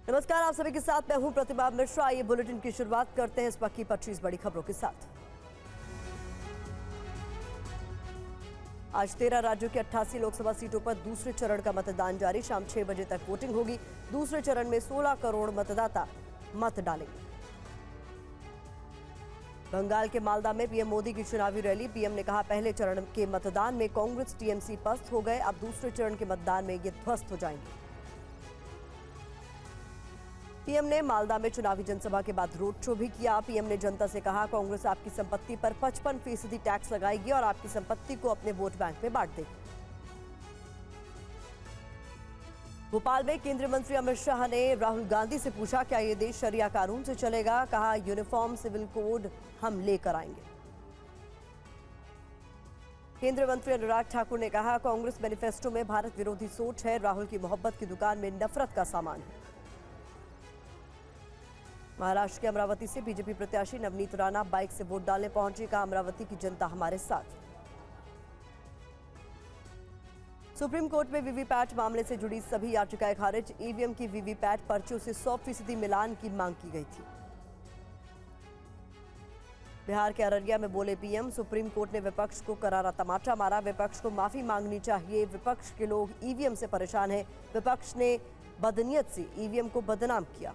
नमस्कार, आप सभी के साथ मैं हूं प्रतिभा मिश्रा। ये बुलेटिन की शुरुआत करते हैं इस वक्त की 25 बड़ी खबरों के साथ। आज 13 राज्यों की 88 लोकसभा सीटों पर दूसरे चरण का मतदान जारी। शाम 6 बजे तक वोटिंग होगी। दूसरे चरण में 16 करोड़ मतदाता मत डालेंगे। बंगाल के मालदा में पीएम मोदी की चुनावी रैली। पीएम ने कहा, पहले चरण के मतदान में कांग्रेस टीएमसी पस्त हो गए, अब दूसरे चरण के मतदान में ये ध्वस्त हो जाएंगे। पीएम ने मालदा में चुनावी जनसभा के बाद रोड शो भी किया। पीएम ने जनता से कहा, कांग्रेस आपकी संपत्ति पर 55% टैक्स लगाएगी और आपकी संपत्ति को अपने वोट बैंक में बांट देगी। भोपाल में केंद्रीय मंत्री अमित शाह ने राहुल गांधी से पूछा, क्या ये देश शरिया कानून से चलेगा? कहा, यूनिफॉर्म सिविल कोड हम लेकर आएंगे। केंद्रीय मंत्री अनुराग ठाकुर ने कहा, कांग्रेस मैनिफेस्टो में भारत विरोधी सोच है। राहुल की मोहब्बत की दुकान में नफरत का सामान है। महाराष्ट्र के अमरावती से बीजेपी प्रत्याशी नवनीत राणा बाइक से वोट डालने पहुंचे। कहा, अमरावती की जनता हमारे साथ। सुप्रीम कोर्ट में वीवीपैट मामले से जुड़ी सभी याचिकाएं खारिज। ईवीएम की वीवीपैट पर्चियों से 100% मिलान की मांग की गई थी। बिहार के अररिया में बोले पीएम, सुप्रीम कोर्ट ने विपक्ष को करारा तमाचा मारा। विपक्ष को माफी मांगनी चाहिए। विपक्ष के लोग ईवीएम से परेशान हैं। विपक्ष ने बदनीयत से ईवीएम को बदनाम किया।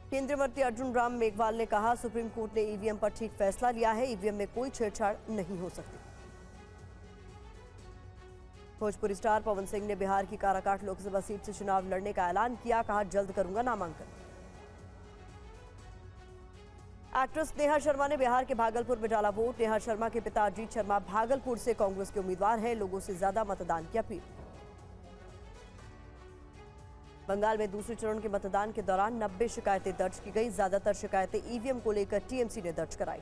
केंद्रीय मंत्री अर्जुन राम मेघवाल ने कहा, सुप्रीम कोर्ट ने ईवीएम पर ठीक फैसला लिया है। ईवीएम में कोई छेड़छाड़ नहीं हो सकती। भोजपुरी स्टार पवन सिंह ने बिहार की काराकाट लोकसभा सीट से चुनाव लड़ने का ऐलान किया। कहा, जल्द करूंगा नामांकन। एक्ट्रेस नेहा शर्मा ने बिहार के भागलपुर में डाला वोट। नेहा शर्मा के पिता अजीत शर्मा भागलपुर से कांग्रेस के उम्मीदवार हैं। लोगों से ज्यादा मतदान की अपील। बंगाल में दूसरे चरण के मतदान के दौरान 90 शिकायतें दर्ज की गई। ज्यादातर शिकायतें ईवीएम को लेकर टीएमसी ने दर्ज कराई।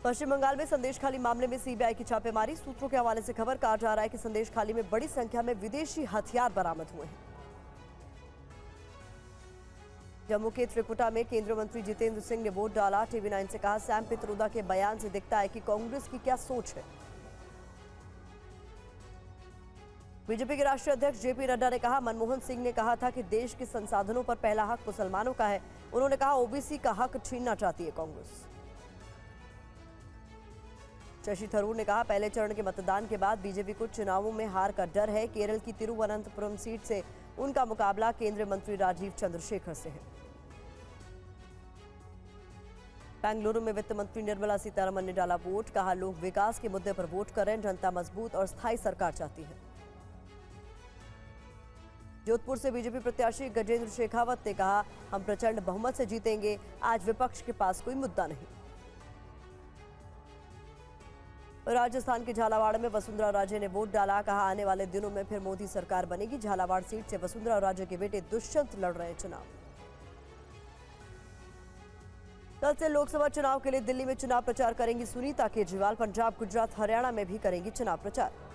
पश्चिम बंगाल में संदेश खाली मामले में सीबीआई की छापेमारी। सूत्रों के हवाले से खबर कहा जा रहा है कि संदेश खाली में बड़ी संख्या में विदेशी हथियार बरामद हुए हैं। जम्मू के त्रिकुटा में केंद्रीय मंत्री जितेंद्र सिंह ने वोट डाला। TV9 से कहा, सैम पित्रोदा के बयान से दिखता है कि कांग्रेस की क्या सोच है। बीजेपी के राष्ट्रीय अध्यक्ष जेपी नड्डा ने कहा, मनमोहन सिंह ने कहा था कि देश के संसाधनों पर पहला हक मुसलमानों का है। उन्होंने कहा, ओबीसी का हक छीनना चाहती है कांग्रेस। शशि थरूर ने कहा, पहले चरण के मतदान के बाद बीजेपी को चुनावों में हार का डर है। केरल की तिरुवनंतपुरम सीट से उनका मुकाबला केंद्रीय मंत्री राजीव चंद्रशेखर से है। बेंगलुरु में वित्त मंत्री निर्मला सीतारमण ने डाला वोट। कहा, लोग विकास के मुद्दे पर वोट करें। जनता मजबूत और स्थायी सरकार चाहती है। जोधपुर से बीजेपी प्रत्याशी गजेंद्र शेखावत ने कहा, हम प्रचंड बहुमत से जीतेंगे। आज विपक्ष के पास कोई मुद्दा नहीं। राजस्थान के झालावाड़ में वसुंधरा राजे ने वोट डाला। कहा, आने वाले दिनों में फिर मोदी सरकार बनेगी। झालावाड़ सीट से वसुंधरा राजे के बेटे दुष्यंत लड़ रहे हैं चुनाव। कल से लोकसभा चुनाव के लिए दिल्ली में चुनाव प्रचार करेंगी सुनीता केजरीवाल। पंजाब, गुजरात, हरियाणा में भी करेंगी चुनाव प्रचार।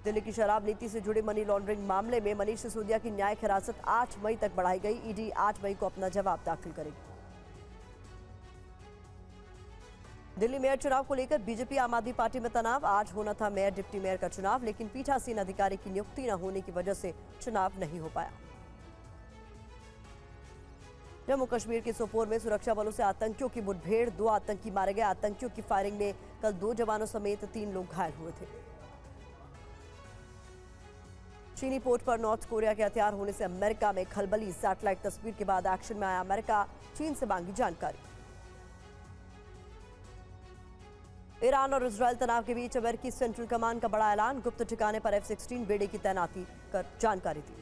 दिल्ली की शराब नीति से जुड़े मनी लॉन्ड्रिंग मामले में मनीष सिसोदिया की न्यायिक हिरासत 8 मई तक बढ़ाई गई। ईडी 8 मई को अपना जवाब दाखिल करेगी। दिल्ली मेयर चुनाव को लेकर बीजेपी आम आदमी पार्टी में तनाव। आज होना था मेयर डिप्टी मेयर का चुनाव, लेकिन पीठासीन अधिकारी की नियुक्ति न होने की वजह से चुनाव नहीं हो पाया। जम्मू कश्मीर के सोपोर में सुरक्षा बलों से आतंकियों की मुठभेड़। 2 आतंकी मारे गए। आतंकियों की फायरिंग में कल 2 जवानों समेत 3 लोग घायल हुए थे। चीनी पोर्ट पर नॉर्थ कोरिया के हथियार होने से अमेरिका में खलबली। सैटेलाइट तस्वीर के बाद एक्शन में आया अमेरिका। चीन से मांगी जानकारी। ईरान और इजरायल तनाव के बीच अमेरिकी सेंट्रल कमांड का बड़ा ऐलान। गुप्त ठिकाने पर F-16 बेड़े की तैनाती कर जानकारी दी।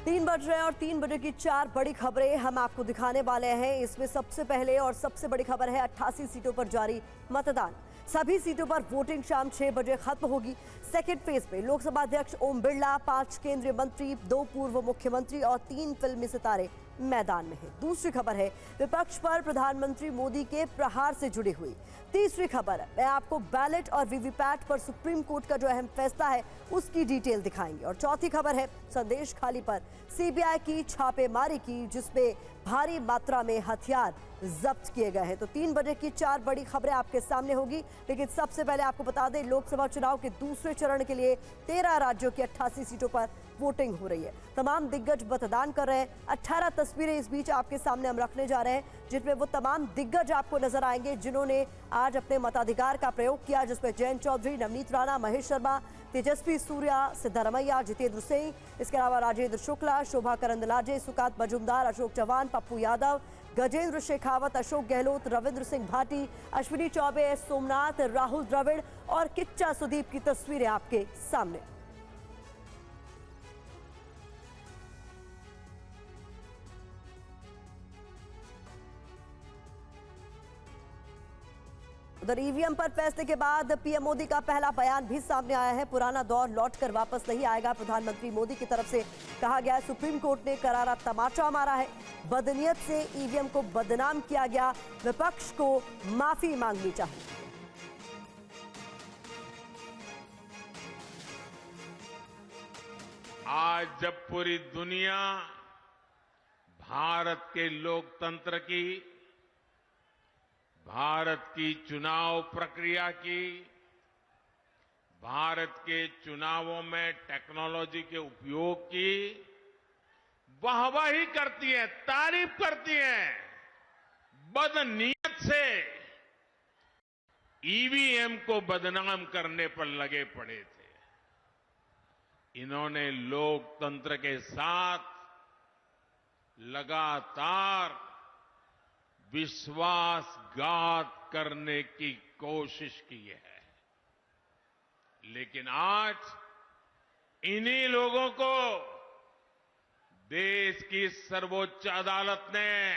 3 बज रहे हैं और 3 बजे की 4 बड़ी खबरें हम आपको दिखाने वाले हैं। इसमें सबसे पहले और सबसे बड़ी खबर है 88 सीटों पर जारी मतदान। सभी सीटों पर वोटिंग शाम 6 बजे खत्म होगी। सेकेंड फेज में लोकसभा अध्यक्ष ओम बिरला, 5 केंद्रीय मंत्री, 2 पूर्व मुख्यमंत्री और 3 फिल्मी सितारे मैदान में हैं। दूसरी खबर है विपक्ष पर प्रधानमंत्री मोदी के प्रहार से जुड़ी हुई। तीसरी खबर है मैं आपको बैलेट और वीवीपैट पर सुप्रीम कोर्ट का जो अहम फैसला है उसकी डिटेल दिखाएंगे। और चौथी खबर है संदेश खाली पर सीबीआई की छापेमारी की, जिसमें भारी मात्रा में हथियार जब्त किए गए हैं। तो 3 बजे की 4 बड़ी खबरें आपके सामने होगी, लेकिन सबसे पहले आपको बता दें लोकसभा चुनाव के दूसरे चरण के लिए 13 राज्यों की 88 सीटों पर वोटिंग हो रही है। तमाम दिग्गज मतदान कर रहे हैं। 18 तस्वीरें इस बीच आपके सामने हम रखने जा रहे हैं, जिसमें वो तमाम दिग्गज आपको नजर आएंगे जिन्होंने आज अपने मताधिकार का प्रयोग किया, जिसमें जयंत चौधरी, नवनीत राणा, महेश शर्मा, तेजस्वी सूर्या, सिद्धारमैया, जितेंद्र सिंह, इसके अलावा राजेंद्र शुक्ला, शोभा करंदलाजे, सुकात मजूमदार, अशोक चौहान, पप्पू यादव, गजेंद्र शेखावत, अशोक गहलोत, रविंद्र सिंह भाटी, अश्विनी चौबे, सोमनाथ, राहुल द्रविड़ और किच्चा सुदीप की तस्वीरें आपके सामने। उधर ईवीएम पर फैसले के बाद पीएम मोदी का पहला बयान भी सामने आया है। पुराना दौर लौटकर वापस नहीं आएगा, प्रधानमंत्री मोदी की तरफ से कहा गया है। सुप्रीम कोर्ट ने करारा तमाचा मारा है। बदनीयत से ईवीएम को बदनाम किया गया, विपक्ष को माफी मांगनी चाहिए। आज जब पूरी दुनिया भारत के लोकतंत्र की, भारत की चुनाव प्रक्रिया की, भारत के चुनावों में टेक्नोलॉजी के उपयोग की वाहवाही करती है, तारीफ करती है, बदनीयत से ईवीएम को बदनाम करने पर लगे पड़े थे। इन्होंने लोकतंत्र के साथ लगातार विश्वासघात करने की कोशिश की है, लेकिन आज इन्हीं लोगों को देश की सर्वोच्च अदालत ने,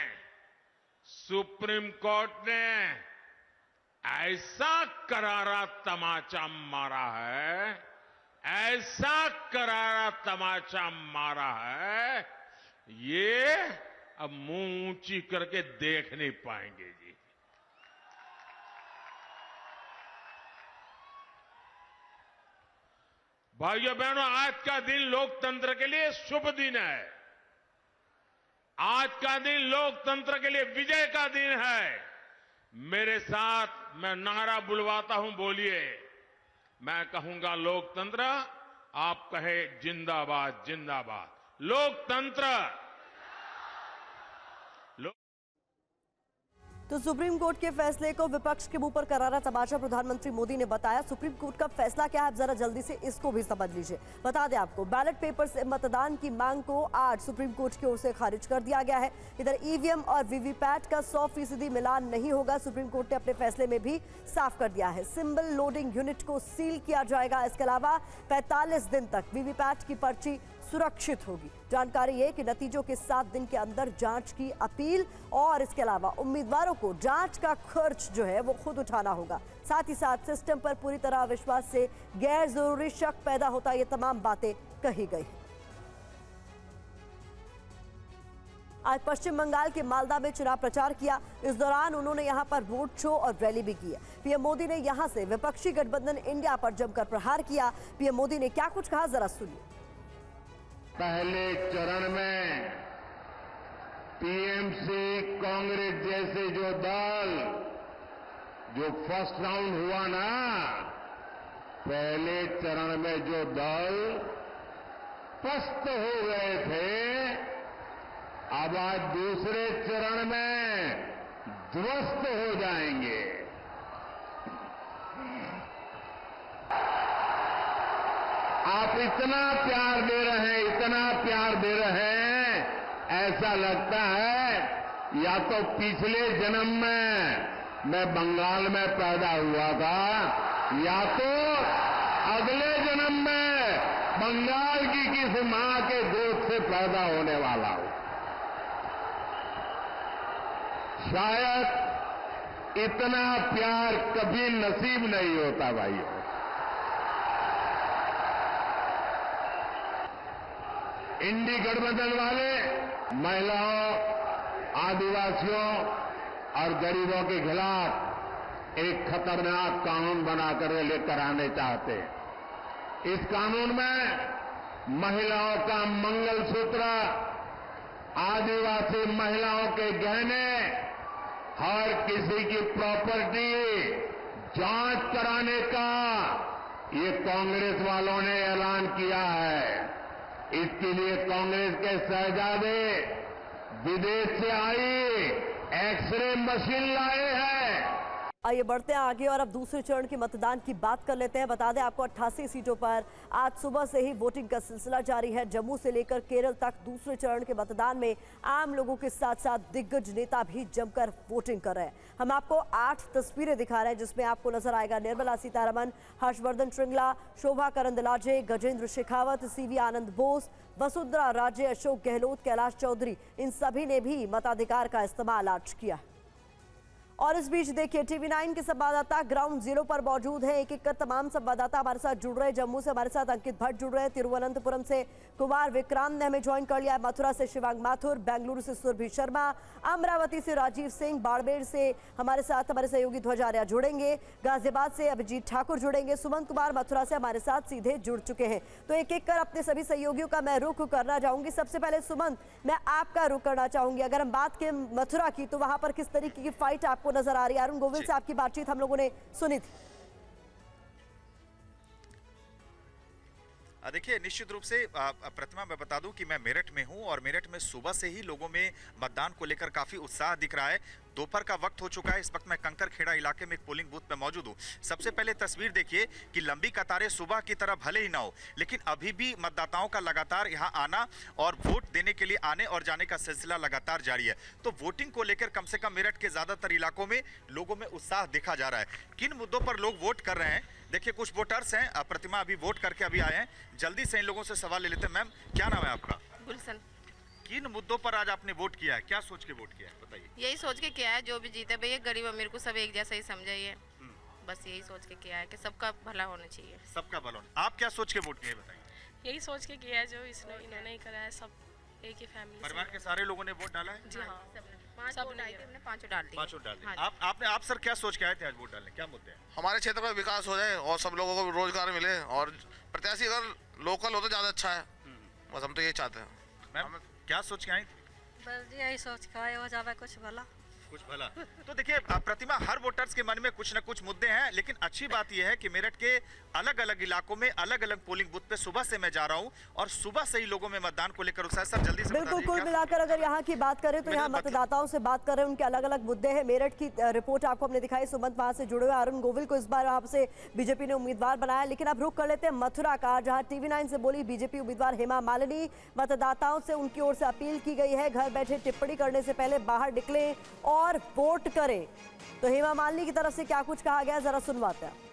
सुप्रीम कोर्ट ने ऐसा करारा तमाचा मारा है, ऐसा करारा तमाचा मारा है, ये अब मुंह ऊंची करके देख नहीं पाएंगे जी। भाइयों बहनों, आज का दिन लोकतंत्र के लिए शुभ दिन है। आज का दिन लोकतंत्र के लिए विजय का दिन है। मेरे साथ मैं नारा बुलवाता हूं, बोलिए। मैं कहूंगा लोकतंत्र, आप कहे जिंदाबाद जिंदाबाद। लोकतंत्र। तो सुप्रीम कोर्ट के फैसले को विपक्ष के मुंह पर करारा तमाचा प्रधानमंत्री मोदी ने बताया। सुप्रीम कोर्ट का फैसला क्या है, आप जरा जल्दी से इसको भी समझ लीजिए। बता दें आपको, बैलेट पेपर से मतदान की मांग को आज सुप्रीम कोर्ट की ओर से खारिज कर दिया गया है। इधर ईवीएम और वीवीपैट का 100% मिलान नहीं होगा, सुप्रीम कोर्ट ने अपने फैसले में भी साफ कर दिया है। सिंबल लोडिंग यूनिट को सील किया जाएगा। इसके अलावा 45 दिन तक वीवीपैट की पर्ची सुरक्षित होगी। जानकारी है कि नतीजों के 7 दिन के अंदर जांच की अपील और इसके अलावा उम्मीदवारों को जांच का खर्च जो है वो खुद उठाना होगा। साथ ही साथ सिस्टम पर पूरी तरह विश्वास से गैर जरूरी शक पैदा होता, ये तमाम बातें कही गई। आज पश्चिम बंगाल के मालदा में चुनाव प्रचार किया। इस दौरान उन्होंने यहां पर रोड शो और रैली भी की है। पीएम मोदी ने यहां से विपक्षी गठबंधन इंडिया पर जमकर प्रहार किया। पीएम मोदी ने क्या कुछ कहा, जरा सुनिए। पहले चरण में टीएमसी, कांग्रेस जैसे जो दल जो फर्स्ट राउंड हुआ ना, पहले चरण में जो दल पस्त हो गए थे, अब आज दूसरे चरण में ध्वस्त हो जाएंगे। आप इतना प्यार दे रहे हैं, इतना प्यार दे रहे हैं, ऐसा लगता है या तो पिछले जन्म में मैं बंगाल में पैदा हुआ था, या तो अगले जन्म में बंगाल की किसी मां के गोद से पैदा होने वाला हूं। शायद इतना प्यार कभी नसीब नहीं होता भाइयों। इंडी गठबंधन वाले महिलाओं, आदिवासियों और गरीबों के खिलाफ एक खतरनाक कानून बनाकर लेकर आने चाहते हैं। इस कानून में महिलाओं का मंगलसूत्र, आदिवासी महिलाओं के गहने हर किसी की प्रॉपर्टी जांच कराने का ये कांग्रेस वालों ने ऐलान किया है। इसके लिए कांग्रेस के शहजादे विदेश से आई एक्सरे मशीन लाए हैं। आइए बढ़ते हैं आगे और अब दूसरे चरण के मतदान की बात कर लेते हैं। बता दें आपको 88 सीटों पर आज सुबह से ही वोटिंग का सिलसिला जारी है। जम्मू से लेकर केरल तक दूसरे चरण के मतदान में आम लोगों के साथ साथ दिग्गज नेता भी जमकर वोटिंग कर रहे हैं। हम आपको 8 तस्वीरें दिखा रहे हैं जिसमें आपको नजर आएगा निर्मला सीतारमण, हर्षवर्धन श्रृंगला, शोभा करंदलाजे, गजेंद्र शेखावत, सीवी आनंद बोस, वसुंधरा राजे, अशोक गहलोत, कैलाश चौधरी, इन सभी ने भी मताधिकार का इस्तेमाल आज किया। और इस बीच देखिए TV9 के संवाददाता ग्राउंड जीरो पर मौजूद हैं। एक एक कर तमाम संवाददाता हमारे साथ जुड़ रहे हैं। जम्मू से हमारे साथ अंकित भट्ट जुड़ रहे हैं, तिरुवनंतपुरम से कुमार विक्रांत ने हमें ज्वाइन कर लिया है, मथुरा से शिवांग माथुर, बेंगलुरु से सुरभि शर्मा, अमरावती से राजीव सिंह, बाड़मेर से हमारे साथ हमारे सहयोगी ध्वज आर्या जुड़ेंगे, गाजियाबाद से अभिजीत ठाकुर जुड़ेंगे, सुमंत कुमार मथुरा से हमारे साथ सीधे जुड़ चुके हैं। तो एक एक कर अपने सभी सहयोगियों का मैं रुख करना चाहूंगी। सबसे पहले सुमंत, मैं आपका रुख करना चाहूंगी। अगर हम बात करें मथुरा की तो वहां पर किस तरीके की फाइट आपको नजर आ रही है? अरुण गोविल से आपकी बातचीत हम लोगों ने सुनी थी। देखिए निश्चित रूप से प्रतिमा मैं बता दूं कि मैं मेरठ में हूं और मेरठ में सुबह से ही लोगों में मतदान को लेकर काफी उत्साह दिख रहा है। दोपहर का वक्त हो चुका है। इस वक्त मैं कंकर खेड़ा इलाके में एक पोलिंग बूथ पे मौजूद हूं। सबसे पहले तस्वीर देखिए कि लंबी कतारें सुबह की तरह भले ही ना हो, लेकिन अभी भी मतदाताओं का लगातार यहां आना और वोट देने के लिए आने और जाने का सिलसिला लगातार जारी है। तो वोटिंग को लेकर कम से कम मेरठ के ज्यादातर इलाकों में लोगों में उत्साह देखा जा रहा है। किन मुद्दों पर लोग वोट कर रहे हैं? देखिए कुछ वोटर्स हैं, प्रतिमा अभी वोट करके अभी आए हैं। जल्दी से इन लोगों से सवाल ले लेते हैं। मैम क्या नाम है आपका? गुलशन। किन मुद्दों पर आज आपने वोट किया है? क्या सोच के वोट किया है बताइए। यही सोच के किया है जो भी जीते भैया गरीब अमीर को सब एक जैसा ही समझाइए। बस यही सोच के किया है कि सबका भला होना चाहिए। सबका भला होना। आप क्या सोच के वोट किए बताइए। यही सोच के किया है जो इन्होंने ही करा है। सब एक ही फैमिली परिवार के सारे लोगों ने वोट डाला है? जी हाँ, पांच वोट आए थे, हमने पांचों डाल दिए। पांचों डाल दिए। हाँ आप सर क्या सोच के आए थे आज वोट डालने? क्या मुद्दे हैं? हमारे क्षेत्र का विकास हो जाए और सब लोगों को रोजगार मिले और प्रत्याशी अगर लोकल हो तो ज़्यादा अच्छा है। बस हम तो ये चाहते हैं। मैम क्या सोच के आई थी? बस यही सोच के आए हो जावे कुछ भला। कुछ भला। तो देखिए प्रतिमा, हर वोटर्स के मन में कुछ न कुछ मुद्दे हैं, लेकिन अच्छी बात यह है कि मेरठ के अलग अलग इलाकों में अलग अलग पोलिंग बूथ पे सुबह से मैं जा रहा हूं और सुबह से ही लोगों में मतदान को लेकर उत्साह। सर जल्दी से बिल्कुल, कुल मिलाकर अगर यहाँ की बात करें तो यहाँ मतदाताओं से बात कर रहे हैं, उनके अलग अलग मुद्दे हैं। मेरठ की रिपोर्ट आपको हमने दिखाई, सुमंत वहां से जुड़े हुए। अरुण गोविल को इस बार वहां से बीजेपी ने उम्मीदवार बनाया, लेकिन अब रुख कर लेते हैं मथुरा का, जहाँ TV9 से बोली बीजेपी उम्मीदवार हेमा मालिनी। मतदाताओं से उनकी ओर से अपील की गई है, घर बैठे टिप्पणी करने से पहले बाहर निकले और वोट करें। तो हेमा मालिनी की तरफ से क्या कुछ कहा गया, जरा सुनवाते हैं।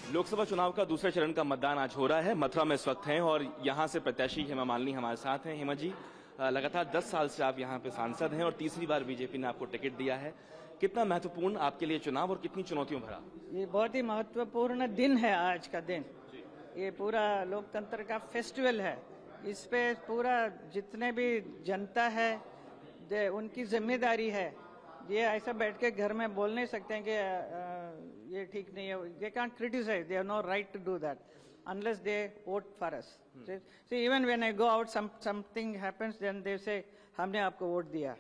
लोकसभा चुनाव का दूसरे चरण का मतदान आज हो रहा है। मथुरा में इस वक्त हैं और यहां से प्रत्याशी हेमा मालिनी हमारे साथ हैं। हेमा जी, लगातार 10 साल से आप यहां पे सांसद हैं और तीसरी बार बीजेपी ने आपको टिकट दिया है। कितना महत्वपूर्ण आपके लिए चुनाव और कितनी चुनौतियों भरा? ये बहुत ही महत्वपूर्ण दिन है आज का दिन। ये पूरा लोकतंत्र का फेस्टिवल है। इस पे पूरा जितने भी जनता है उनकी जिम्मेदारी है। ये ऐसा बैठ के घर में बोल नहीं सकते हैं कि ये ठीक नहीं है। They can't criticise, they have no right to do that unless they vote for us. See, even when I go out, something happens, then they say, हमने आपको वोट दिया.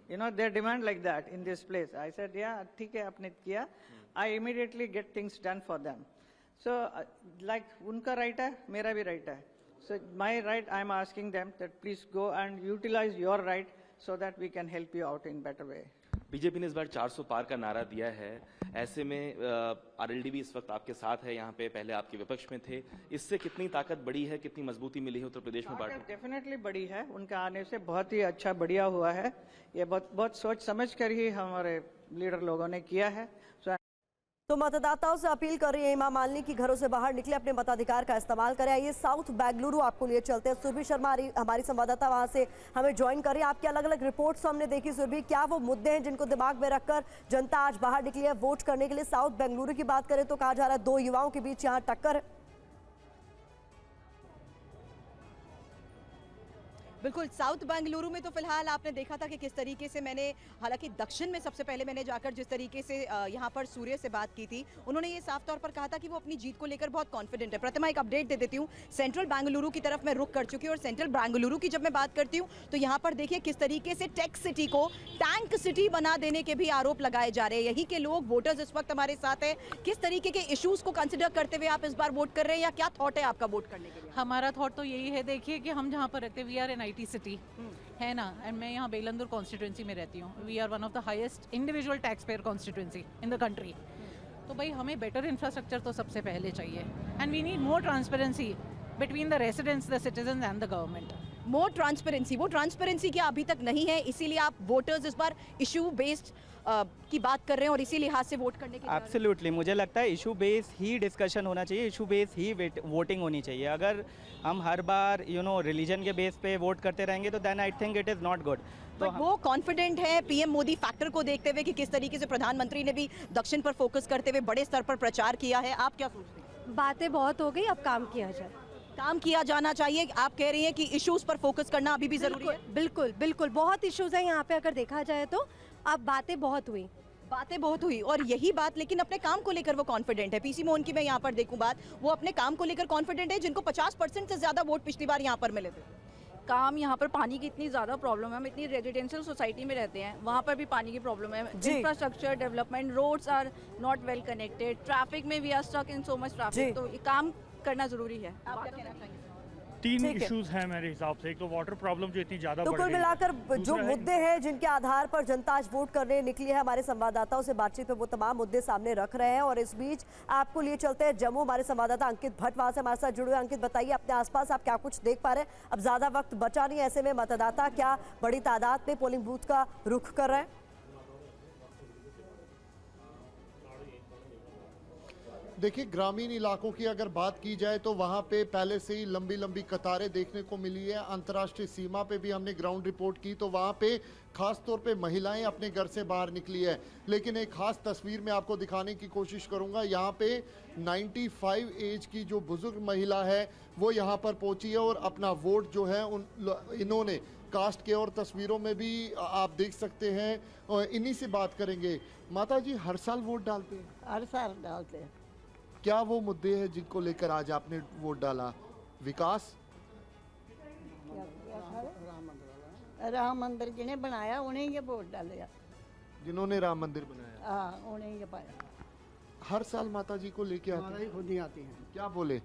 You know, they demand like that in this place. I said, yeah, ठीक है, आपने किया. I immediately get things done for them. So, like, उनका right है, मेरा भी right है. So, my right, I'm asking them that please go and utilize your right so that we can help you out in better way. BJP ने इस बार 400 पार का नारा दिया है। ऐसे में आरएलडी भी इस वक्त आपके साथ है, यहाँ पे पहले आपके विपक्ष में थे। इससे कितनी ताकत बढ़ी है, कितनी मजबूती मिली है उत्तर प्रदेश में पार्टी? डेफिनेटली बढ़ी है। उनके आने से बहुत ही अच्छा बढ़िया हुआ है। ये बहुत सोच समझ कर ही हमारे लीडर लोगों ने किया है। तो मतदाताओं से अपील कर रही है हेमा मालिनी की घरों से बाहर निकले, अपने मताधिकार का इस्तेमाल करें। ये साउथ बेंगलुरु आपको लिए चलते हैं। सुरभि शर्मा हमारी संवाददाता वहां से हमें ज्वाइन कर रही है। आपकी अलग अलग रिपोर्ट्स हमने देखी। सुरभि, क्या वो मुद्दे हैं जिनको दिमाग में रखकर जनता आज बाहर निकली है वोट करने के लिए? साउथ बेंगलुरु की बात करें तो कहा जा रहा है 2 युवाओं के बीच यहाँ टक्कर। बिल्कुल, साउथ बेंगलुरु में तो फिलहाल आपने देखा था कि किस तरीके से मैंने, हालांकि दक्षिण में सबसे पहले मैंने जाकर जिस तरीके से यहाँ पर सूर्य से बात की थी, उन्होंने ये साफ तौर पर कहा था कि वो अपनी जीत को लेकर बहुत कॉन्फिडेंट है। प्रतिमा, एक अपडेट दे देती हूँ, सेंट्रल बेंगलुरु की तरफ मैं रुक कर चुकी हूँ और सेंट्रल बेंगलुरु की जब मैं बात करती हूँ तो यहाँ पर देखिए किस तरीके से टेक सिटी को टैंक सिटी बना देने के भी आरोप लगाए जा रहे हैं। यही के लोग वोटर्स इस वक्त हमारे साथ है। किस तरीके के इश्यूज को कंसिडर करते हुए आप इस बार वोट कर रहे हैं, या क्या थॉट है आपका वोट करने के लिए? हमारा थॉट तो यही है, देखिए कि हम जहाँ पर रहते हैं, we are an IT city है ना, एंड मैं यहाँ बेलंदुर कॉन्स्टिट्यूंसी में रहती हूँ। We are one of the highest individual tax payer constituency in the country. तो भाई हमें बेटर इंफ्रास्ट्रक्चर तो सबसे पहले चाहिए, and we need more transparency between the residents, the citizen and the government. More transparency, वो ट्रांसपेरेंसी क्या अभी तक नहीं है, इसीलिए आप वोटर्स इस बार इशू बेस्ड की बात कर रहे हैं और इसी लिहाज से वोट करने के? एब्सोल्युटली, मुझे लगता है इशू बेस ही डिस्कशन होना चाहिए, इशू बेस ही वोटिंग होनी चाहिए। अगर हम हर बार रिलीजन के बेस पे वोट करते रहेंगे तो then I think it is not good. तो वो कॉन्फिडेंट है पीएम मोदी फैक्टर को देखते हुए कि किस तरीके से प्रधानमंत्री ने भी दक्षिण पर फोकस करते हुए बड़े स्तर पर प्रचार किया है? आप क्या सोचते हैं? बातें बहुत हो गई, अब काम किया जाए। काम किया जाना चाहिए। आप कह रही हैं कि इश्यूज पर फोकस करना अभी भी जरूरी है? बिल्कुल बिल्कुल, बहुत इश्यूज है यहाँ पे अगर देखा जाए तो। अब बातें बहुत हुई और यही बात, लेकिन अपने काम को लेकर वो कॉन्फिडेंट है। पीसी मोहन की मैं यहाँ पर देखूं बात, वो अपने काम को लेकर कॉन्फिडेंट है, जिनको 50% से ज्यादा वोट पिछली बार यहाँ पर मिले थे। काम यहाँ पर पानी की इतनी ज़्यादा प्रॉब्लम है, हम इतनी रेजिडेंशियल सोसाइटी में रहते हैं, वहाँ पर भी पानी की प्रॉब्लम है। Infrastructure development, roads are not well connected, traffic में we are stuck in so much traffic, तो ये काम करना जरूरी है। आप क्या कहना चाहेंगे? तीन इश्यूज हैं मेरे हिसाब से। एक तो वाटर प्रॉब्लम जो इतनी ज्यादा तो कुल मिलाकर जो मुद्दे हैं जिनके आधार पर जनता आज वोट करने निकली है, हमारे संवाददाताओं से बातचीत में वो तमाम मुद्दे सामने रख रहे हैं। और इस बीच आपको लिए चलते हैं जम्मू, हमारे संवाददाता अंकित भट्ट वहां से हमारे साथ जुड़े हुए। अंकित, बताइए अपने आसपास आप क्या कुछ देख पा रहे हैं? अब ज्यादा वक्त बचा नहीं, ऐसे में मतदाता क्या बड़ी तादाद में पोलिंग बूथ का रुख कर रहे हैं? देखिए, ग्रामीण इलाकों की अगर बात की जाए तो वहाँ पे पहले से ही लंबी लंबी कतारें देखने को मिली है। अंतर्राष्ट्रीय सीमा पे भी हमने ग्राउंड रिपोर्ट की तो वहाँ पे खास तौर पे महिलाएं अपने घर से बाहर निकली है। लेकिन एक खास तस्वीर में आपको दिखाने की कोशिश करूँगा। यहाँ पे 95 एज की जो बुजुर्ग महिला है वो यहाँ पर पहुँची है और अपना वोट जो है इन्होंने कास्ट के, और तस्वीरों में भी आप देख सकते हैं। और इन्हीं से बात करेंगे। माता जी, हर साल वोट डालते हैं? हर साल डालते हैं। क्या वो मुद्दे हैं जिनको लेकर आज आपने वोट डाला? विकास? राम मंदिर जिन्हें बनाया उन्हें ये वोट डाले। जिन्होंने राम मंदिर बनाया? हाँ, उन्हें ये पाया। हर साल माता जी को लेके आते हैं? खुद नहीं आती हैं। क्या बोले?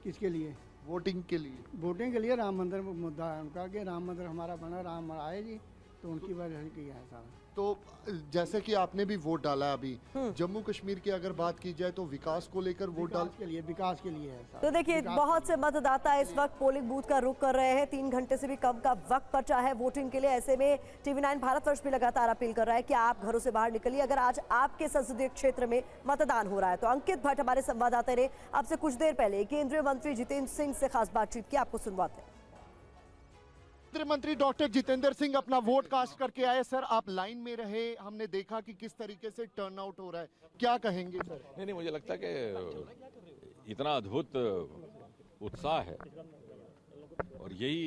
किसके लिए? वोटिंग के लिए। वोटिंग के लिए राम मंदिर मुद्दा है उनका कि राम मंदिर हमारा बना, राम आए जी, तो उनकी वजह से किया है सारा। तो जैसे कि आपने भी वोट डाला अभी, जम्मू कश्मीर की अगर बात की जाए तो विकास को लेकर वोट डाल के लिए, विकास के लिए है। तो देखिए, बहुत से मतदाता इस वक्त पोलिंग बूथ का रुख कर रहे हैं। 3 घंटे से भी कम का वक्त बचा है वोटिंग के लिए। ऐसे में TV9 भारतवर्ष भी लगातार अपील कर रहा है कि आप घरों से बाहर निकलिए अगर आज आपके संसदीय क्षेत्र में मतदान हो रहा है। तो अंकित भट्ट हमारे संवाददाता ने आपसे कुछ देर पहले केंद्रीय मंत्री जितेंद्र सिंह से खास बातचीत की, आपको सुनवाते हैं। केंद्रीय मंत्री डॉक्टर जितेंद्र सिंह अपना वोट कास्ट करके आए। सर, आप लाइन में रहे, हमने देखा कि किस तरीके से टर्नआउट हो रहा है, क्या कहेंगे सर? नहीं, मुझे लगता है कि इतना अद्भुत उत्साह है और यही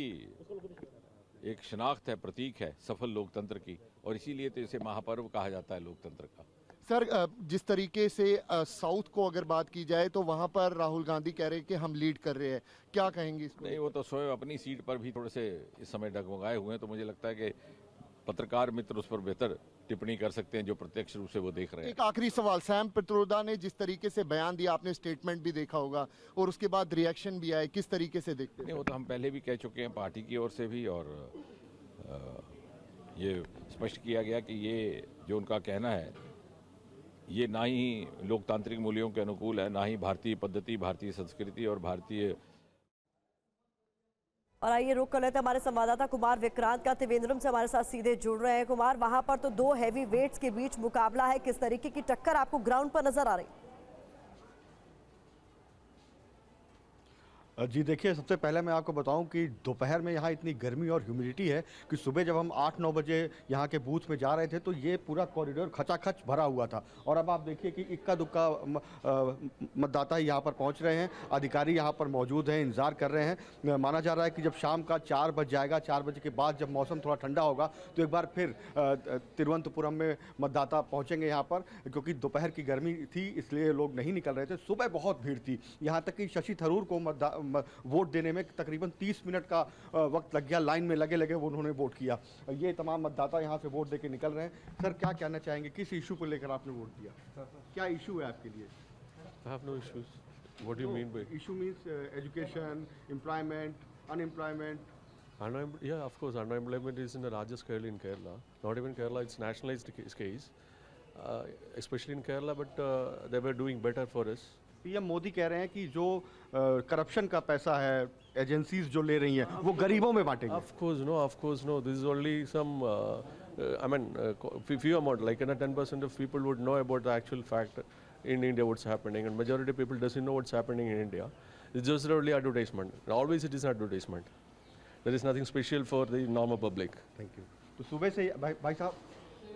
एक शिनाख्त है, प्रतीक है सफल लोकतंत्र की, और इसीलिए तो इसे महापर्व कहा जाता है लोकतंत्र का। सर, जिस तरीके से साउथ को अगर बात की जाए तो वहां पर राहुल गांधी कह रहे हैं कि हम लीड कर रहे हैं, क्या कहेंगे इसको? नहीं, वो तो स्वयं अपनी सीट पर भी थोड़े से इस समय डगमगाए हुए हैं, तो मुझे लगता है कि पत्रकार मित्र उस पर बेहतर टिप्पणी कर सकते हैं जो प्रत्यक्ष रूप से वो देख रहे हैं। एक आखिरी सवाल, सैम पित्रोदा ने जिस तरीके से बयान दिया, आपने स्टेटमेंट भी देखा होगा और उसके बाद रिएक्शन भी आए, किस तरीके से देखते हैं? नहीं, वो तो हम पहले भी कह चुके हैं पार्टी की ओर से भी, और ये स्पष्ट किया गया कि ये जो उनका कहना है ये ना ही लोकतांत्रिक मूल्यों के अनुकूल है, ना ही भारतीय पद्धति, भारतीय संस्कृति और भारतीय। और आइए रुक कर लेते हैं हमारे संवाददाता कुमार विक्रांत का। त्रिवेंद्रम से हमारे साथ सीधे जुड़ रहे हैं। कुमार, वहां पर तो 2 हैवी वेट्स के बीच मुकाबला है, किस तरीके की टक्कर आपको ग्राउंड पर नजर आ रही? जी देखिए, सबसे पहले मैं आपको बताऊं कि दोपहर में यहाँ इतनी गर्मी और ह्यूमिडिटी है कि सुबह जब हम 8-9 बजे यहाँ के बूथ में जा रहे थे तो ये पूरा कॉरिडोर खचाखच भरा हुआ था। और अब आप देखिए कि इक्का दुक्का मतदाता यहाँ पर पहुँच रहे हैं, अधिकारी यहाँ पर मौजूद हैं, इंतज़ार कर रहे हैं। माना जा रहा है कि जब शाम का 4 बज जाएगा, 4 बजे के बाद जब मौसम थोड़ा ठंडा होगा तो एक बार फिर तिरुवनंतपुरम में मतदाता पहुँचेंगे यहाँ पर, क्योंकि दोपहर की गर्मी थी इसलिए लोग नहीं निकल रहे थे। सुबह बहुत भीड़ थी, यहाँ तक कि शशि थरूर को वोट देने में तकरीबन 30 मिनट का वक्त लग गया। लाइन में लगे लगे वो उन्होंने वोट किया। ये तमाम मतदाता यहाँ से वोट देके निकल रहे हैं। सर, क्या कहना चाहेंगे, किस इशू को लेकर आपने वोट दिया? क्या इशू है आपके लिए? I have no issues. What do you mean by? Issue means education, employment, unemployment. Yeah, of course, unemployment is in the largest scale in Kerala. Not even Kerala, it's nationalized case, especially in Kerala, but they were doing better for us. PM Modi कह रहे हैं कि जो corruption का पैसा है agencies जो ले रही हैं वो गरीबों में बांटेंगे। Of course no. This is only some, I mean, few amount, like 10% of people would know about the actual fact in India what's happening, and majority of people doesn't know what's happening in India. It's just only advertisement. Always it is advertisement. There is nothing special for the normal public. Thank you. तो सुबह से भाई साहब,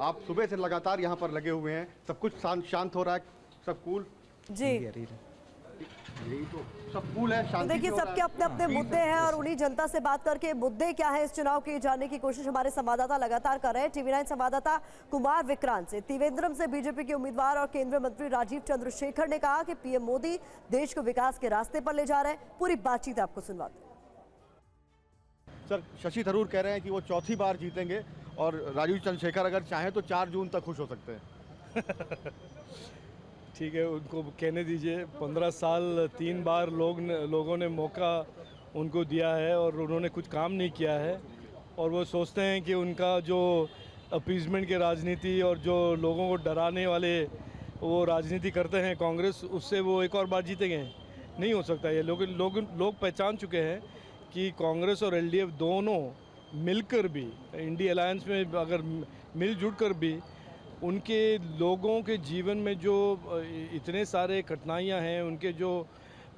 आप सुबह से लगातार यहाँ पर लगे हुए हैं, सब कुछ शांत हो रहा है, सब कूल जी, यही तो सब कूल है, शांति। देखिए, सबके अपने अपने मुद्दे हैं और उन्हीं जनता से बात करके मुद्दे क्या है इस चुनाव के जानने की कोशिश हमारे संवाददाता लगातार कर रहे हैं। TV9 संवाददाता कुमार विक्रांत से त्रिवेंद्रम से बीजेपी के उम्मीदवार और केंद्रीय मंत्री राजीव चंद्रशेखर ने कहा कि पीएम मोदी देश को विकास के रास्ते पर ले जा रहे हैं। पूरी बातचीत आपको सुनवाते हैं। सर, शशि थरूर कह रहे हैं कि वो चौथी बार जीतेंगे और राजीव चंद्रशेखर अगर चाहें तो 4 जून तक खुश हो सकते हैं। ठीक है, उनको कहने दीजिए। 15 साल 3 बार लोगों ने मौका उनको दिया है और उन्होंने कुछ काम नहीं किया है, और वो सोचते हैं कि उनका जो अपीजमेंट के राजनीति और जो लोगों को डराने वाले वो राजनीति करते हैं कांग्रेस, उससे वो एक और बार जीतेंगे। नहीं हो सकता। ये लोग पहचान चुके हैं कि कांग्रेस और एलडीएफ दोनों मिलकर भी, इंडिया अलायंस में अगर मिलजुल कर भी, उनके लोगों के जीवन में जो इतने सारे कठिनाइयां हैं, उनके जो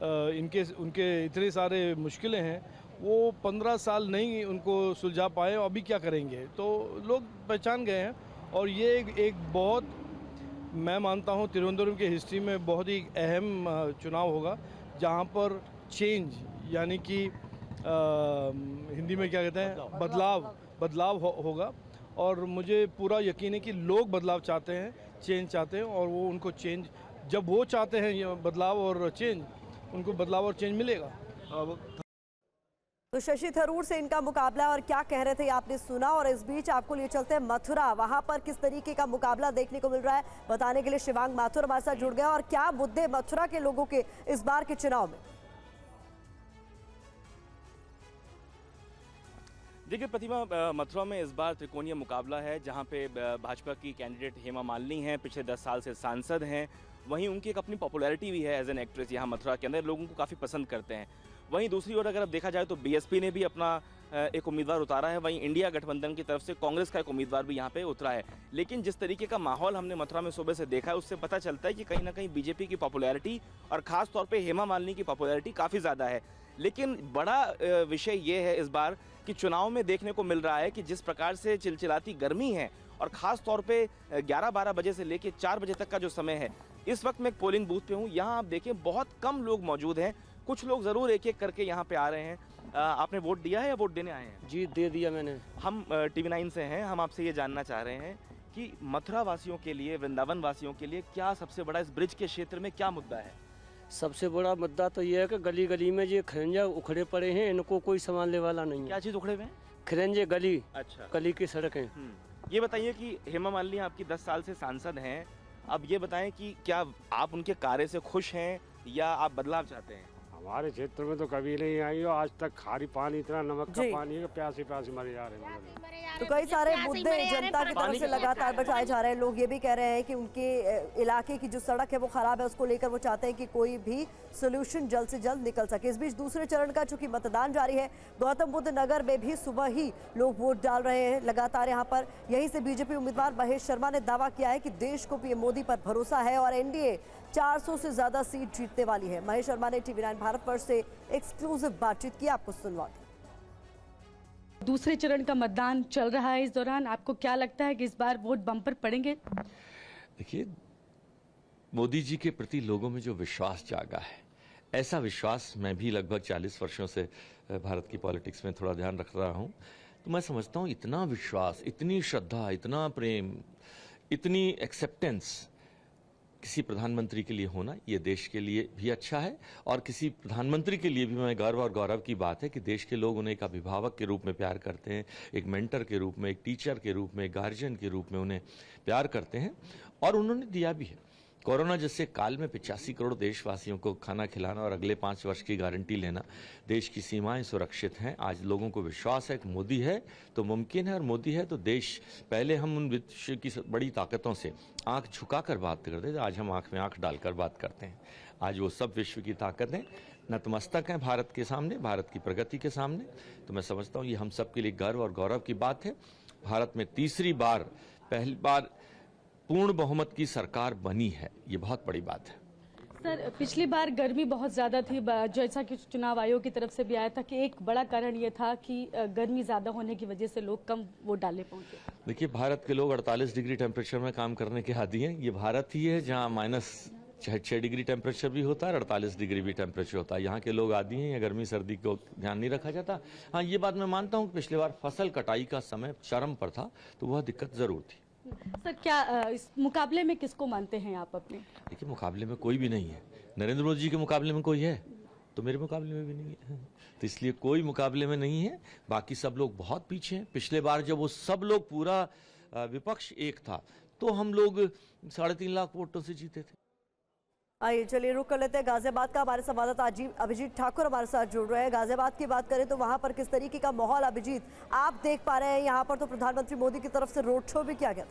उनके इतने सारे मुश्किलें हैं, वो 15 साल नहीं उनको सुलझा पाए। अभी क्या करेंगे, तो लोग पहचान गए हैं। और ये एक बहुत, मैं मानता हूँ, तिरुवनंतपुरम की हिस्ट्री में बहुत ही अहम चुनाव होगा, जहाँ पर चेंज, यानी कि हिंदी में क्या कहते हैं, बदलाव होगा। और मुझे पूरा यकीन है कि लोग बदलाव चाहते हैं, चेंज चाहते हैं, और वो उनको चेंज, जब वो चाहते हैं ये बदलाव और चेंज, उनको बदलाव और चेंज मिलेगा। तो शशि थरूर से इनका मुकाबला, और क्या कह रहे थे आपने सुना। और इस बीच आपको लिए चलते हैं मथुरा, वहां पर किस तरीके का मुकाबला देखने को मिल रहा है बताने के लिए शिवांग माथुर हमारे साथ जुड़ गया। और क्या मुद्दे मथुरा के लोगों के इस बार के चुनाव में? देखिए प्रतिमा, मथुरा में इस बार त्रिकोणीय मुकाबला है, जहां पे भाजपा की कैंडिडेट हेमा मालिनी हैं, पिछले 10 साल से सांसद हैं। वहीं उनकी एक अपनी पॉपुलैरिटी भी है एज एन एक्ट्रेस, यहाँ मथुरा के अंदर लोगों को काफ़ी पसंद करते हैं। वहीं दूसरी ओर अगर अब देखा जाए तो बीएसपी ने भी अपना एक उम्मीदवार उतारा है, वहीं इंडिया गठबंधन की तरफ से कांग्रेस का एक उम्मीदवार भी यहाँ पे उतरा है। लेकिन जिस तरीके का माहौल हमने मथुरा में सुबह से देखा है, उससे पता चलता है कि कहीं ना कहीं बीजेपी की पॉपुलैरिटी और ख़ास तौर पे हेमा मालिनी की पॉपुलैरिटी काफ़ी ज़्यादा है। लेकिन बड़ा विषय ये है इस बार कि चुनाव में देखने को मिल रहा है कि जिस प्रकार से चिलचिलाती गर्मी है, और ख़ास तौर पे 11-12 बजे से लेकर 4 बजे तक का जो समय है, इस वक्त मैं एक पोलिंग बूथ पे हूँ। यहाँ आप देखें बहुत कम लोग मौजूद हैं, कुछ लोग ज़रूर एक एक करके यहाँ पे आ रहे हैं। आपने वोट दिया है या वोट देने आए हैं? जी, दे दिया मैंने। हम TV9 से हैं, हम आपसे ये जानना चाह रहे हैं कि मथुरा वासियों के लिए, वृंदावन वासियों के लिए क्या सबसे बड़ा, इस ब्रिज के क्षेत्र में क्या मुद्दा है? सबसे बड़ा मुद्दा तो ये है कि गली गली में ये खरंजा उखड़े पड़े हैं, इनको कोई संभालने वाला नहीं है। क्या चीज़ उखड़े हुए हैं? खरंजे, गली। अच्छा, गली की सड़कें। ये बताइए कि हेमा मालिनी आपकी 10 साल से सांसद हैं, अब ये बताएं कि क्या आप उनके कार्य से खुश हैं या आप बदलाव चाहते हैं? हमारे क्षेत्र में तो कभी नहीं आई हो आज तक। खारी पानी, इतना नमक का पानी है, प्यासे मरे जा रहे हैं। तो कई सारे मुद्दे जनता की तरफ से लगातार बताए जा रहे हैं। लोग ये भी कह रहे हैं कि उनके इलाके की जो सड़क है वो खराब है, उसको लेकर वो चाहते हैं कि कोई भी सोल्यूशन जल्द से जल्द निकल सके। इस बीच दूसरे चरण का चूंकि मतदान जारी है, गौतम बुद्ध नगर में भी सुबह ही लोग वोट डाल रहे हैं लगातार यहाँ पर। यहीं से बीजेपी उम्मीदवार महेश शर्मा ने दावा किया है कि देश को पीएम मोदी पर भरोसा है और एनडीए 400 से ज्यादा सीट जीतने वाली है। महेश शर्मा ने TV9 भारतवर्ष से एक्सक्लूसिव बातचीत की, आपको सुनवाते हैं। दूसरे चरण का मतदान चल रहा है, इस दौरान आपको क्या लगता है कि इस बार वोट बम्पर पड़ेंगे? देखिए, मोदी जी के प्रति लोगों में जो विश्वास जागा है, ऐसा विश्वास मैं भी लगभग 40 वर्षों से भारत की पॉलिटिक्स में थोड़ा ध्यान रख रहा हूं, तो मैं समझता हूं इतना विश्वास, इतनी श्रद्धा, इतना प्रेम, इतनी एक्सेप्टेंस किसी प्रधानमंत्री के लिए होना, ये देश के लिए भी अच्छा है और किसी प्रधानमंत्री के लिए भी मैं गर्व और गौरव की बात है कि देश के लोग उन्हें एक अभिभावक के रूप में प्यार करते हैं, एक मेंटर के रूप में, एक टीचर के रूप में, एक गार्जियन के रूप में उन्हें प्यार करते हैं और उन्होंने दिया भी है। कोरोना जैसे काल में 85 करोड़ देशवासियों को खाना खिलाना और अगले 5 वर्ष की गारंटी लेना, देश की सीमाएं सुरक्षित हैं। आज लोगों को विश्वास है कि मोदी है तो मुमकिन है और मोदी है तो देश। पहले हम उन विश्व की बड़ी ताकतों से आंख झुकाकर बात करते थे, आज हम आंख में आंख डालकर बात करते हैं। आज वो सब विश्व की ताकतें नतमस्तक हैं भारत के सामने, भारत की प्रगति के सामने। तो मैं समझता हूँ ये हम सब के लिए गर्व और गौरव की बात है। भारत में तीसरी बार, पहली बार पूर्ण बहुमत की सरकार बनी है, ये बहुत बड़ी बात है। सर, पिछली बार गर्मी बहुत ज़्यादा थी, जैसा कि चुनाव आयोग की तरफ से भी आया था कि एक बड़ा कारण ये था कि गर्मी ज़्यादा होने की वजह से लोग कम वोट डालने पहुंचे। देखिए, भारत के लोग 48 डिग्री टेम्परेचर में काम करने के आदी हैं। ये भारत ही है जहाँ -6 डिग्री टेम्परेचर भी होता है और 48 डिग्री भी टेम्परेचर होता है। यहाँ के लोग आदी हैं, या गर्मी सर्दी को ध्यान नहीं रखा जाता। हाँ, ये बात मैं मानता हूँ कि पिछले बार फसल कटाई का समय चरम पर था, तो वह दिक्कत जरूर थी। सर, क्या इस मुकाबले में किसको मानते हैं आप अपने? देखिए, मुकाबले में कोई भी नहीं है। नरेंद्र मोदी जी के मुकाबले में कोई है तो मेरे मुकाबले में भी नहीं है, तो इसलिए कोई मुकाबले में नहीं है। बाकी सब लोग बहुत पीछे हैं। पिछले बार जब वो सब लोग पूरा विपक्ष एक था तो हम लोग 3.5 लाख वोटों से जीते थे। आइए चलिए रुक कर लेते हैं गाजियाबाद का। हमारे संवाददाता अभिजीत ठाकुर हमारे साथ जुड़ रहे हैं। गाजियाबाद की बात करें तो वहां पर किस तरीके का माहौल अभिजीत आप देख पा रहे हैं? यहाँ पर तो प्रधानमंत्री मोदी की तरफ से रोड शो भी किया गया।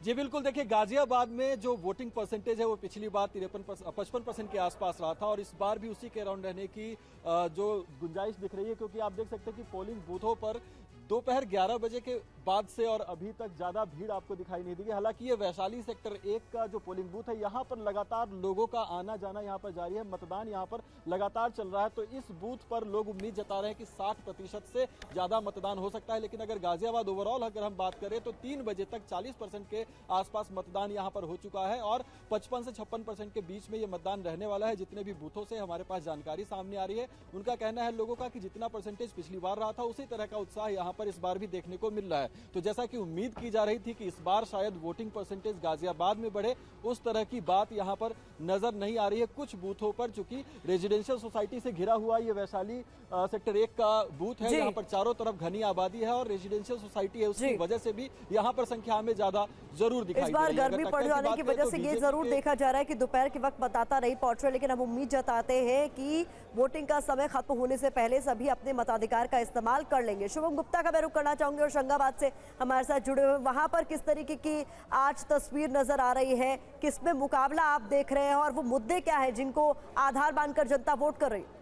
जी बिल्कुल, देखिए गाजियाबाद में जो वोटिंग परसेंटेज है वो पिछली बार 55% के आसपास रहा था और इस बार भी उसी के अराउंड रहने की जो गुंजाइश दिख रही है, क्योंकि आप देख सकते हैं कि पोलिंग बूथों पर दोपहर 11 बजे के बाद से और अभी तक ज़्यादा भीड़ आपको दिखाई नहीं देगी। हालांकि ये वैशाली सेक्टर 1 का जो पोलिंग बूथ है, यहाँ पर लगातार लोगों का आना जाना यहाँ पर जारी है, मतदान यहाँ पर लगातार चल रहा है। तो इस बूथ पर लोग उम्मीद जता रहे हैं कि 60% से ज़्यादा मतदान हो सकता है। लेकिन अगर गाजियाबाद ओवरऑल अगर हम बात करें तो 3 बजे तक 40% के आसपास मतदान यहाँ पर हो चुका है और 55 से 56% के बीच में ये मतदान रहने वाला है। जितने भी बूथों से हमारे पास जानकारी सामने आ रही है, उनका कहना है लोगों का कि जितना परसेंटेज पिछली बार रहा था उसी तरह का उत्साह यहाँ पर इस बार भी देखने को मिल रहा है। तो जैसा कि उम्मीद की जा रही थी कि इस बार शायद वोटिंग परसेंटेज गाजियाबाद में बढ़े, उस तरह की बात यहाँ पर नजर नहीं आ रही है। कुछ बूथों पर, चूंकि रेजिडेंशियल सोसाइटी से घिरा हुआ ये वैशाली सेक्टर 1 का बूथ है, यहाँ पर चारों तरफ घनी आबादी है और रेजिडेंशियल सोसाइटी है, उसकी वजह से भी यहाँ पर संख्या में ज्यादा जरूर दिखाई इस बार गर्मी पड़ जाने की वजह से ये जरूर देखा जा रहा है कि दोपहर के वक्त मतदाता नहीं पहुंच रहे, लेकिन हम उम्मीद जताते हैं कि वोटिंग का समय खत्म होने से पहले सभी अपने मताधिकार का इस्तेमाल कर लेंगे। शुभम गुप्ता का मैं रुख करना चाहूंगी और होशंगाबाद से हमारे साथ जुड़े हुए, वहां पर किस तरीके की आज तस्वीर नजर आ रही है, किसमें मुकाबला आप देख रहे हैं और वो मुद्दे क्या है जिनको आधार मानकर जनता वोट कर रही है?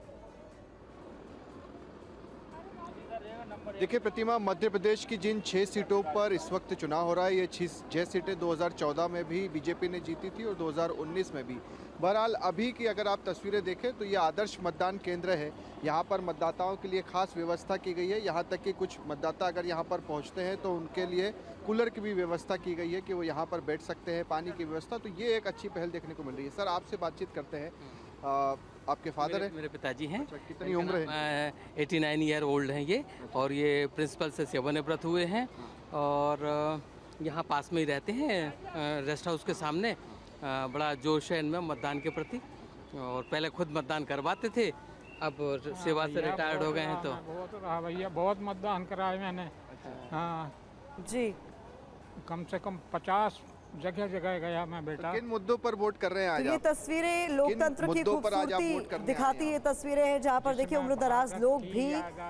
देखिए प्रतिमा, मध्य प्रदेश की जिन 6 सीटों पर इस वक्त चुनाव हो रहा है, ये 6 सीटें 2014 में भी बीजेपी ने जीती थी और 2019 में भी। बहरहाल अभी की अगर आप तस्वीरें देखें तो ये आदर्श मतदान केंद्र है। यहाँ पर मतदाताओं के लिए खास व्यवस्था की गई है। यहाँ तक कि कुछ मतदाता अगर यहाँ पर पहुँचते हैं तो उनके लिए कूलर की भी व्यवस्था की गई है कि वो यहाँ पर बैठ सकते हैं, पानी की व्यवस्था। तो ये एक अच्छी पहल देखने को मिल रही है। सर, आपसे बातचीत करते हैं। आपके फादर हैं? मेरे पिताजी हैं। कितनी उम्र है? 89 ईयर ओल्ड हैं ये, और ये प्रिंसिपल से सेवानिवृत्त हुए हैं और यहाँ पास में ही रहते हैं, रेस्ट हाउस के सामने। बड़ा जोश है इनमें मतदान के प्रति और पहले खुद मतदान करवाते थे, अब सेवा से रिटायर्ड हो गए हैं। तो भैया बहुत मतदान करा है मैंने। हाँ जी, कम से कम 50 जगह गया मैं बेटा। किन मुद्दों पर वोट कर रहे हैं आज? ये तस्वीरें लोकतंत्र की खूबसूरती दिखाती है। तस्वीरें हैं जहां पर देखिए उम्रदराज लोग भी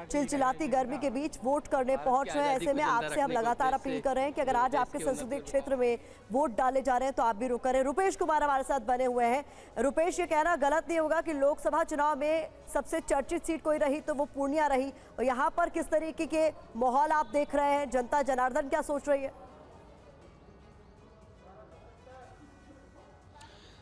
चिलचिलाती गर्मी के बीच वोट करने पहुंच रहे हैं। ऐसे में आपसे हम लगातार अपील कर रहे हैं कि अगर आज आपके संसदीय क्षेत्र में वोट डाले जा रहे हैं तो आप भी रुक करें। रुपेश कुमार हमारे साथ बने हुए हैं। रुपेश, ये कहना गलत नहीं होगा कि लोकसभा चुनाव में सबसे चर्चित सीट कोई रही तो वो पूर्णिया रही, और यहाँ पर किस तरीके के माहौल आप देख रहे हैं? जनता जनार्दन क्या सोच रही है?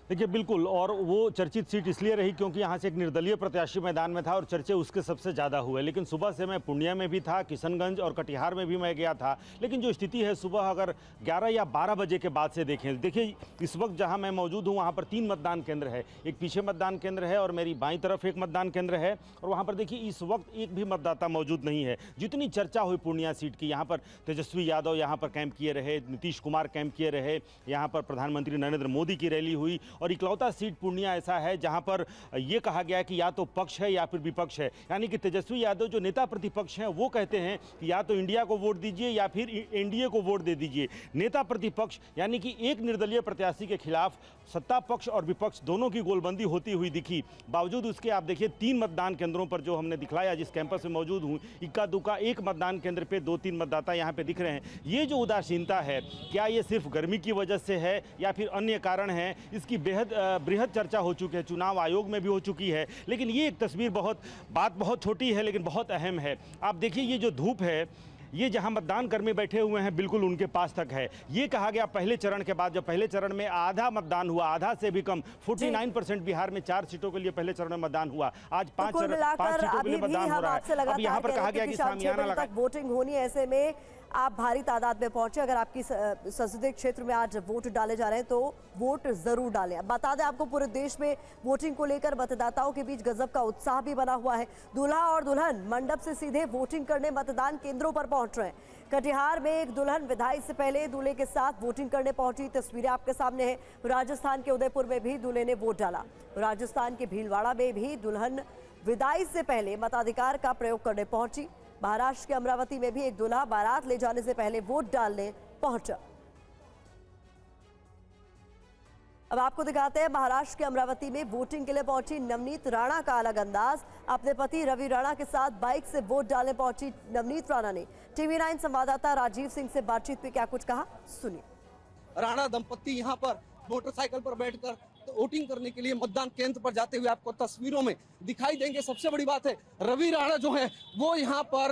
देखिए बिल्कुल, और वो चर्चित सीट इसलिए रही क्योंकि यहाँ से एक निर्दलीय प्रत्याशी मैदान में था और चर्चे उसके सबसे ज़्यादा हुए। लेकिन सुबह से मैं पूर्णिया में भी था, किशनगंज और कटिहार में भी मैं गया था। लेकिन जो स्थिति है सुबह अगर 11 या 12 बजे के बाद से देखें, देखिए इस वक्त जहाँ मैं मौजूद हूँ वहाँ पर 3 मतदान केंद्र है। एक पीछे मतदान केंद्र है और मेरी बाईं तरफ एक मतदान केंद्र है, और वहाँ पर देखिए इस वक्त एक भी मतदाता मौजूद नहीं है। जितनी चर्चा हुई पूर्णिया सीट की, यहाँ पर तेजस्वी यादव यहाँ पर कैंप किए रहे, नीतीश कुमार कैंप किए रहे, यहाँ पर प्रधानमंत्री नरेंद्र मोदी की रैली हुई, और इकलौता सीट पूर्णिया ऐसा है जहां पर यह कहा गया कि या तो पक्ष है या फिर विपक्ष है। यानी कि तेजस्वी यादव जो नेता प्रतिपक्ष हैं वो कहते हैं कि या तो इंडिया को वोट दीजिए या फिर एनडीए को वोट दे दीजिए। नेता प्रतिपक्ष यानी कि एक निर्दलीय प्रत्याशी के खिलाफ सत्ता पक्ष और विपक्ष दोनों की गोलबंदी होती हुई दिखी। बावजूद उसके आप देखिए 3 मतदान केंद्रों पर जो हमने दिखलाया, जिस कैंपस में मौजूद हूँ, इक्का दुक्का एक मतदान केंद्र पे 2-3 मतदाता यहाँ पे दिख रहे हैं। ये जो उदासीनता है, क्या ये सिर्फ गर्मी की वजह से है या फिर अन्य कारण है, इसकी बृहद चर्चा हो चुकी है, चुनाव आयोग में भी हो चुकी है। लेकिन ये एक तस्वीर बात बहुत छोटी है लेकिन बहुत अहम है। आप देखिए ये जो धूप है, ये जहां मतदान कर्मी बैठे हुए हैं बिल्कुल उनके पास तक है। ये कहा गया पहले चरण के बाद, जब पहले चरण में आधा मतदान हुआ, आधा से भी कम 49% बिहार में 4 सीटों के लिए पहले चरण में मतदान हुआ। आज 5 सीटों के लिए मतदान हो रहा है। अब यहाँ पर कहा गया कि सामियाना लगा वोटिंग होनी, ऐसे में आप भारी तादाद में पहुंचे। अगर आपकी संसदीय क्षेत्र में आज वोट डाले जा रहे हैं तो वोट जरूर डालें। अब बता दें आपको, पूरे देश में वोटिंग को लेकर मतदाताओं के बीच गजब का उत्साह भी बना हुआ है। दूल्हा और दुल्हन मंडप से सीधे वोटिंग करने मतदान केंद्रों पर पहुंच रहे हैं। कटिहार में एक दुल्हन विदाई से पहले दूल्हे के साथ वोटिंग करने पहुंची, तस्वीरें आपके सामने है। राजस्थान के उदयपुर में भी दूल्हे ने वोट डाला। राजस्थान के भीलवाड़ा में भी दुल्हन विदाई से पहले मताधिकार का प्रयोग करने पहुंची। महाराष्ट्र के अमरावती में भी एक दूल्हा बारात ले जाने से पहले वोट डालने पहुंचा। अब आपको दिखाते हैं महाराष्ट्र के अमरावती में वोटिंग के लिए पहुंची नवनीत राणा का अलग अंदाज। अपने पति रवि राणा के साथ बाइक से वोट डालने पहुंची नवनीत राणा ने टीवी 9 संवाददाता राजीव सिंह से बातचीत में क्या कुछ कहा, सुनिए। राणा दंपत्ति यहाँ पर मोटरसाइकिल पर बैठकर वोटिंग करने के लिए मतदान केंद्र पर जाते हुए आपको तस्वीरों में दिखाई देंगे। सबसे बड़ी बात है, रवि राणा जो है वो यहाँ पर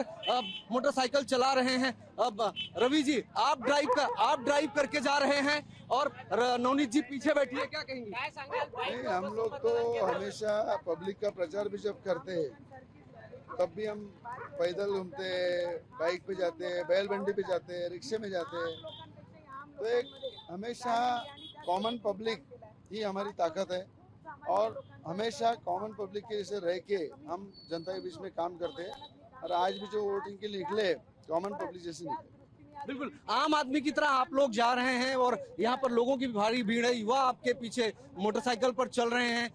मोटरसाइकिल चला रहे हैं। अब रवि जी आप ड्राइव करके जा रहे हैं और नवनीत जी पीछे बैठी है, क्या कहेंगे? नहीं, हम लोग तो हमेशा पब्लिक का प्रचार भी जब करते हैं तब भी हम पैदल घूमते हैं, बाइक पे जाते हैं, बैलबंडी पे जाते हैं, रिक्शे में जाते हैं। तो एक हमेशा कॉमन पब्लिक ही हमारी ताकत है और हमेशा कॉमन पब्लिक के जैसे रह के हम जनता के बीच में काम करते हैं। और आज भी जो वोटिंग के लिए निकले कॉमन पब्लिक जैसे निकले। बिल्कुल आम आदमी की तरह आप लोग जा रहे हैं और यहाँ पर लोगों की भारी भीड़ है। युवा आपके पीछे मोटरसाइकिल पर चल रहे हैं,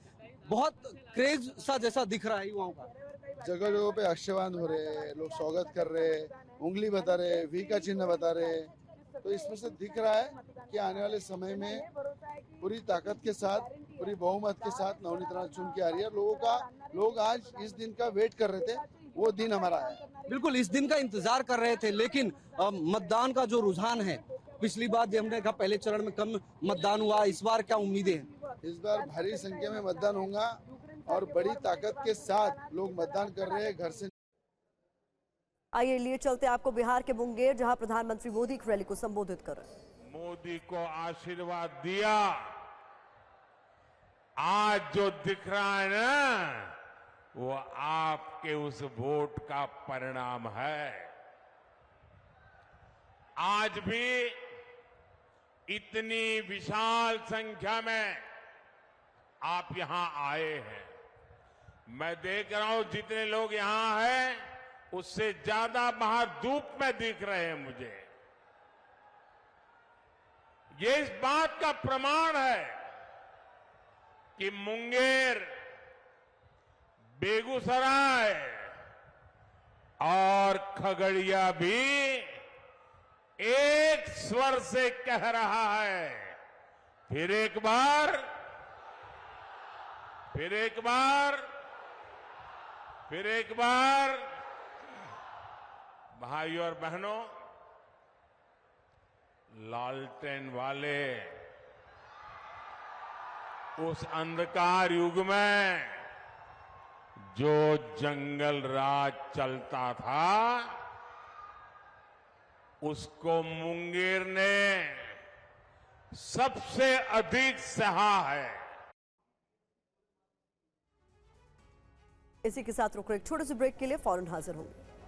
बहुत क्रेज सा जैसा दिख रहा है युवाओं का। जगह जगह पे अक्षवान हो रहे हैं, लोग स्वागत कर रहे हैं, उंगली बता रहे हैं, वी का चिन्ह बता रहे हैं। तो इसमें से दिख रहा है कि आने वाले समय में पूरी ताकत के साथ, पूरी बहुमत के साथ नवनीत राणा चुन के आ रही है। लोग आज इस दिन का वेट कर रहे थे, वो दिन हमारा है। बिल्कुल इस दिन का इंतजार कर रहे थे, लेकिन मतदान का जो रुझान है, पिछली बार हमने कहा पहले चरण में कम मतदान हुआ, इस बार क्या उम्मीदें हैं? इस बार भारी संख्या में मतदान होगा और बड़ी ताकत के साथ लोग मतदान कर रहे हैं घर से। आइए लिए चलते आपको बिहार के मुंगेर, जहां प्रधानमंत्री मोदी की रैली को संबोधित कर रहे हैं। मोदी को आशीर्वाद दिया, आज जो दिख रहा है ना, वो आपके उस वोट का परिणाम है। आज भी इतनी विशाल संख्या में आप यहां आए हैं। मैं देख रहा हूं जितने लोग यहां हैं उससे ज्यादा बाहर धूप में दिख रहे हैं मुझे। ये इस बात का प्रमाण है कि मुंगेर, बेगूसराय और खगड़िया भी एक स्वर से कह रहा है, फिर एक बार, फिर एक बार, फिर एक बार। भाइयों और बहनों, लालटेन वाले उस अंधकार युग में जो जंगल राज चलता था, उसको मुंगेर ने सबसे अधिक सहा है। इसी के साथ रुक रहे एक छोटे से ब्रेक के लिए फौरन हाजिर होंगे।